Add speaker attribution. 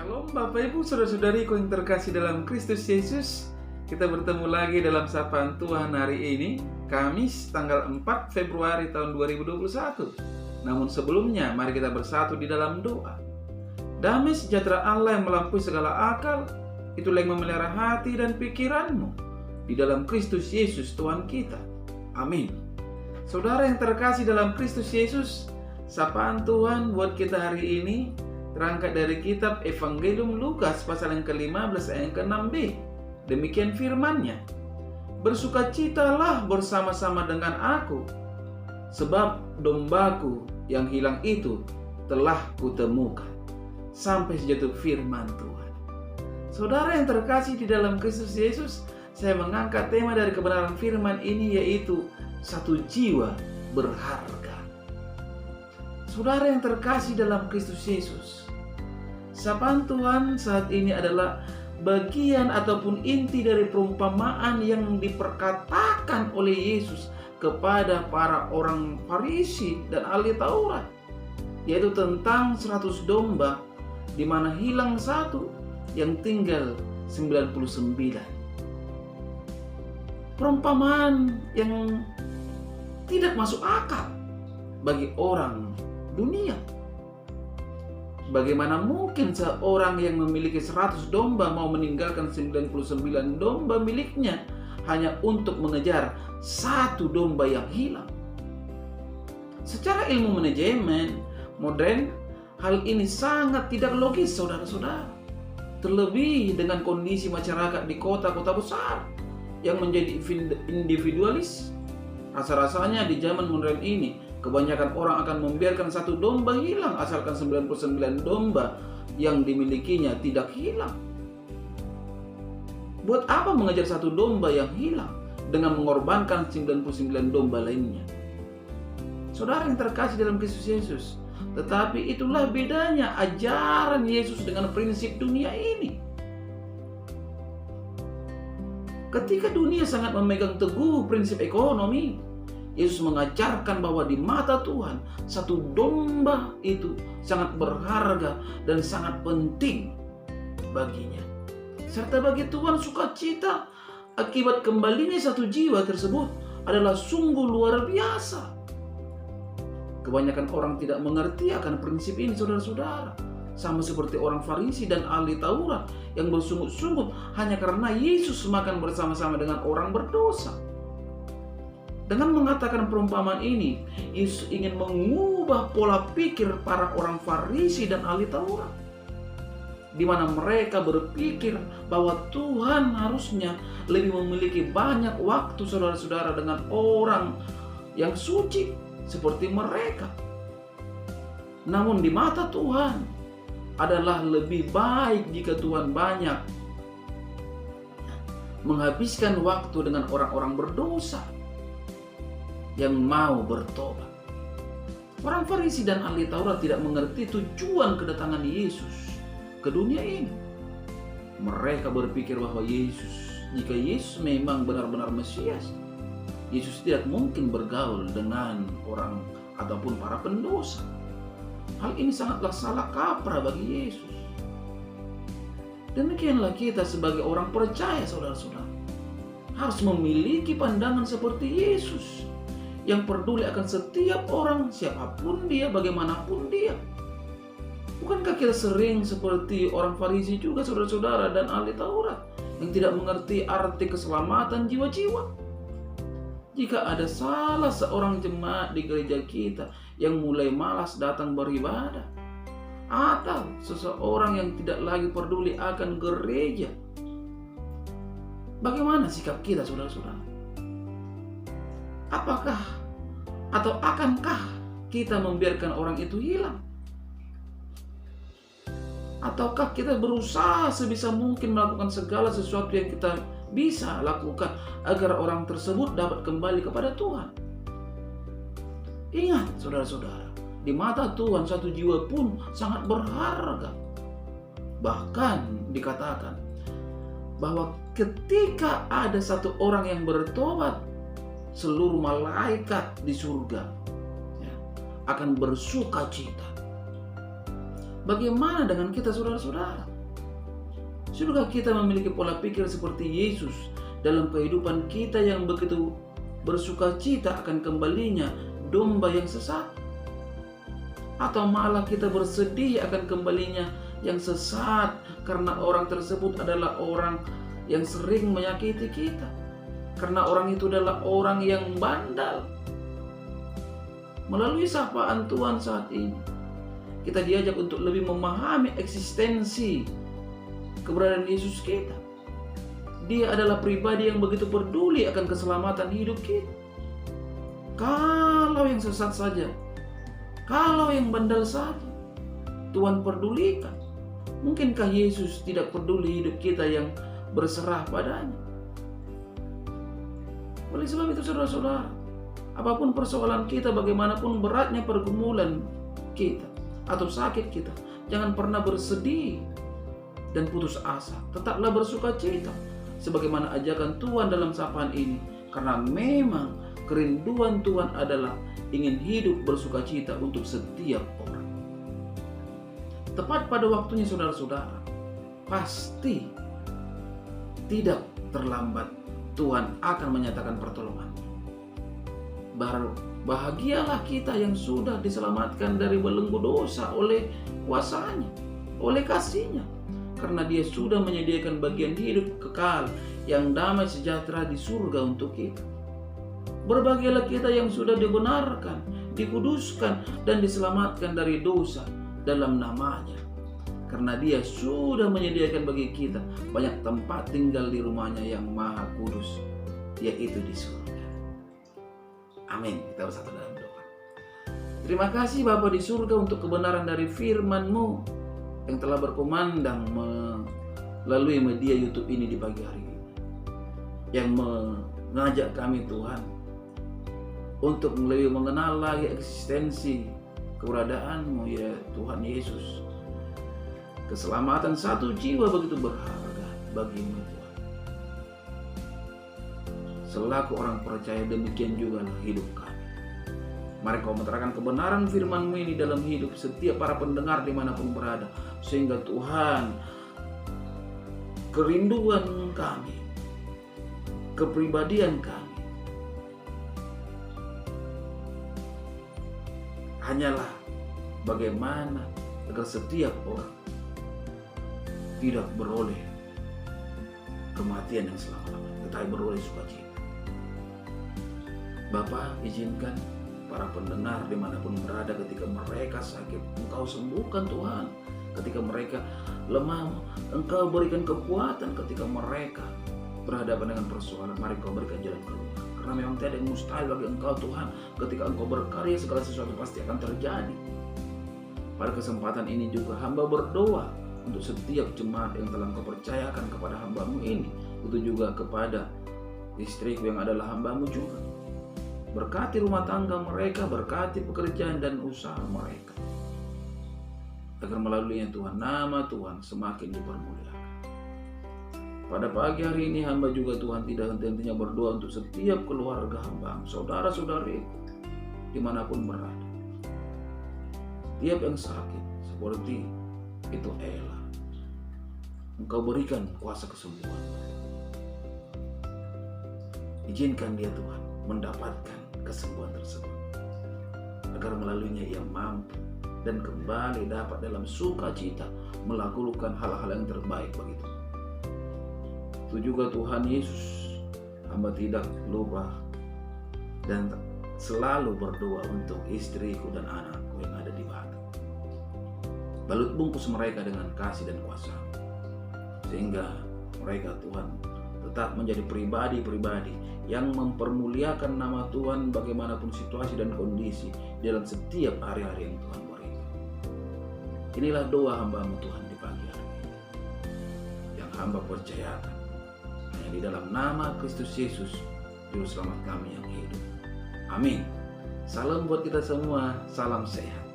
Speaker 1: Shalom Bapak Ibu Saudara-saudariku yang terkasih dalam Kristus Yesus. Kita bertemu lagi dalam sapaan Tuhan hari ini, Kamis tanggal 4 Februari tahun 2021. Namun sebelumnya mari kita bersatu di dalam doa. Damai sejahtera Allah yang melampaui segala akal, itulah yang memelihara hati dan pikiranmu di dalam Kristus Yesus Tuhan kita. Amin. Saudara yang terkasih dalam Kristus Yesus, sapaan Tuhan buat kita hari ini terangkat dari kitab Evangelium Lukas pasal yang ke-15 ayat yang ke-6b. Demikian firman-Nya, "Bersukacitalah bersama-sama dengan aku, sebab dombaku yang hilang itu telah kutemukan." Sampai sejatuh firman Tuhan. Saudara yang terkasih di dalam Kristus Yesus, saya mengangkat tema dari kebenaran firman ini, yaitu satu jiwa berharga. Saudara yang terkasih dalam Kristus Yesus, sapaan Tuhan saat ini adalah bagian ataupun inti dari perumpamaan yang diperkatakan oleh Yesus kepada para orang Farisi dan ahli Taurat, yaitu tentang 100 domba di mana hilang satu, yang tinggal 99. Perumpamaan yang tidak masuk akal bagi orang dunia. Bagaimana mungkin seorang yang memiliki 100 domba mau meninggalkan 99 domba miliknya hanya untuk mengejar satu domba yang hilang? Secara ilmu manajemen modern, hal ini sangat tidak logis, saudara-saudara. Terlebih dengan kondisi masyarakat di kota-kota besar yang menjadi individualis. Rasa-rasanya di zaman modern ini, kebanyakan orang akan membiarkan satu domba hilang asalkan 99 domba yang dimilikinya tidak hilang. Buat apa mengejar satu domba yang hilang dengan mengorbankan 99 domba lainnya? Saudara yang terkasih dalam Kristus Yesus, tetapi itulah bedanya ajaran Yesus dengan prinsip dunia ini. Ketika dunia sangat memegang teguh prinsip ekonomi, Yesus mengajarkan bahwa di mata Tuhan satu domba itu sangat berharga dan sangat penting baginya. Serta bagi Tuhan sukacita akibat kembalinya satu jiwa tersebut adalah sungguh luar biasa. Kebanyakan orang tidak mengerti akan prinsip ini, saudara-saudara. Sama seperti orang Farisi dan ahli Taurat yang bersungut-sungut hanya karena Yesus makan bersama-sama dengan orang berdosa. Dengan mengatakan perumpamaan ini, Yesus ingin mengubah pola pikir para orang Farisi dan ahli Taurat, di mana mereka berpikir bahwa Tuhan harusnya lebih memiliki banyak waktu, saudara-saudara, dengan orang yang suci seperti mereka. Namun di mata Tuhan adalah lebih baik jika Tuhan banyak menghabiskan waktu dengan orang-orang berdosa yang mau bertobat. Orang Farisi dan ahli Taurat tidak mengerti tujuan kedatangan Yesus ke dunia ini. Mereka berpikir bahwa jika Yesus memang benar-benar Mesias, Yesus tidak mungkin bergaul dengan orang ataupun para pendosa. Hal ini sangatlah salah kaprah bagi Yesus. Demikianlah kita sebagai orang percaya, saudara-saudara, harus memiliki pandangan seperti Yesus, yang peduli akan setiap orang, siapapun dia, bagaimanapun dia. Bukankah kita sering seperti orang Farisi juga, saudara-saudara, dan ahli Taurat, yang tidak mengerti arti keselamatan jiwa-jiwa? Jika ada salah seorang jemaat di gereja kita yang mulai malas datang beribadah, atau seseorang yang tidak lagi peduli akan gereja, bagaimana sikap kita, saudara-saudara? Akankah kita membiarkan orang itu hilang? Ataukah kita berusaha sebisa mungkin melakukan segala sesuatu yang kita bisa lakukan agar orang tersebut dapat kembali kepada Tuhan? Ingat, saudara-saudara, di mata Tuhan satu jiwa pun sangat berharga. Bahkan dikatakan bahwa ketika ada satu orang yang bertobat, seluruh malaikat di surga akan bersuka cita. Bagaimana dengan kita, saudara-saudara? Sudahkah kita memiliki pola pikir seperti Yesus dalam kehidupan kita yang begitu bersuka cita akan kembalinya domba yang sesat? Atau malah kita bersedih akan kembalinya yang sesat karena orang tersebut adalah orang yang sering menyakiti kita, karena orang itu adalah orang yang bandal? Melalui sapaan Tuhan saat ini, kita diajak untuk lebih memahami eksistensi keberadaan Yesus kita. Dia adalah pribadi yang begitu peduli akan keselamatan hidup kita. Kalau yang sesat saja, kalau yang bandal saja Tuhan pedulikan, mungkinkah Yesus tidak peduli hidup kita yang berserah padanya? Oleh sebab itu saudara-saudara, apapun persoalan kita, bagaimanapun beratnya pergumulan kita atau sakit kita, jangan pernah bersedih dan putus asa. Tetaplah bersuka cita sebagaimana ajakan Tuhan dalam sapaan ini, karena memang kerinduan Tuhan adalah ingin hidup bersuka cita untuk setiap orang. Tepat pada waktunya saudara-saudara, pasti tidak terlambat Tuhan akan menyatakan pertolongan. Bahagialah kita yang sudah diselamatkan dari belenggu dosa oleh kuasanya, oleh kasihnya, karena Dia sudah menyediakan bagian hidup kekal yang damai sejahtera di surga untuk kita. Berbahagialah kita yang sudah dibenarkan, dikuduskan, dan diselamatkan dari dosa dalam namanya, karena Dia sudah menyediakan bagi kita banyak tempat tinggal di rumahnya yang maha kudus, yaitu di surga. Amin. Kita bersatu dalam doa. Terima kasih Bapa di surga untuk kebenaran dari firman-Mu yang telah berkumandang melalui media YouTube ini di pagi hari ini, yang mengajak kami Tuhan untuk lebih mengenal lagi eksistensi keberadaan-Mu, ya Tuhan Yesus. Keselamatan satu jiwa begitu berharga bagi-Mu Tuhan. Selaku orang percaya, demikian juga hidup kami. Mari Kau menerangkan kebenaran firman-Mu ini dalam hidup setiap para pendengar dimanapun berada, sehingga Tuhan, kerinduan kami, kepribadian kami hanyalah bagaimana agar setiap orang tidak beroleh kematian yang selama-lamanya, tetapi beroleh sukacita. Bapa, izinkan para pendengar dimanapun berada, ketika mereka sakit, Engkau sembuhkan Tuhan. Ketika mereka lemah, Engkau berikan kekuatan. Ketika mereka berhadapan dengan persoalan, mari Kau berikan jalan keluar. Karena memang tidak ada yang mustahil bagi Engkau Tuhan. Ketika Engkau berkarya, segala sesuatu pasti akan terjadi. Pada kesempatan ini juga hamba berdoa untuk setiap jemaat yang telah Engkau percayakan kepada hamba-Mu ini. Itu juga kepada istriku yang adalah hamba-Mu juga. Berkati rumah tangga mereka, berkati pekerjaan dan usaha mereka, agar melaluinya Tuhan, nama Tuhan semakin dipermuliakan. Pada pagi hari ini hamba juga Tuhan tidak henti-hentinya berdoa untuk setiap keluarga hamba, saudara-saudariku dimanapun berada. Tiap yang sakit seperti itu Ella, Engkau berikan kuasa kesembuhan. Izinkan dia Tuhan mendapatkan kesembuhan tersebut, agar melaluinya ia mampu dan kembali dapat dalam sukacita melakukan hal-hal yang terbaik bagi Tuhan. Itu juga Tuhan Yesus, hamba tidak lupa dan selalu berdoa untuk istriku dan anakku yang ada di Batam. Balut bungkus mereka dengan kasih dan kuasa, sehingga mereka Tuhan tetap menjadi pribadi-pribadi yang mempermuliakan nama Tuhan bagaimanapun situasi dan kondisi dalam setiap hari-hari yang Tuhan berikan. Inilah doa hamba-Mu Tuhan di pagi hari ini, yang hamba percayakan hanya di dalam nama Kristus Yesus, Juru Selamat kami yang hidup. Amin. Salam buat kita semua, salam sehat.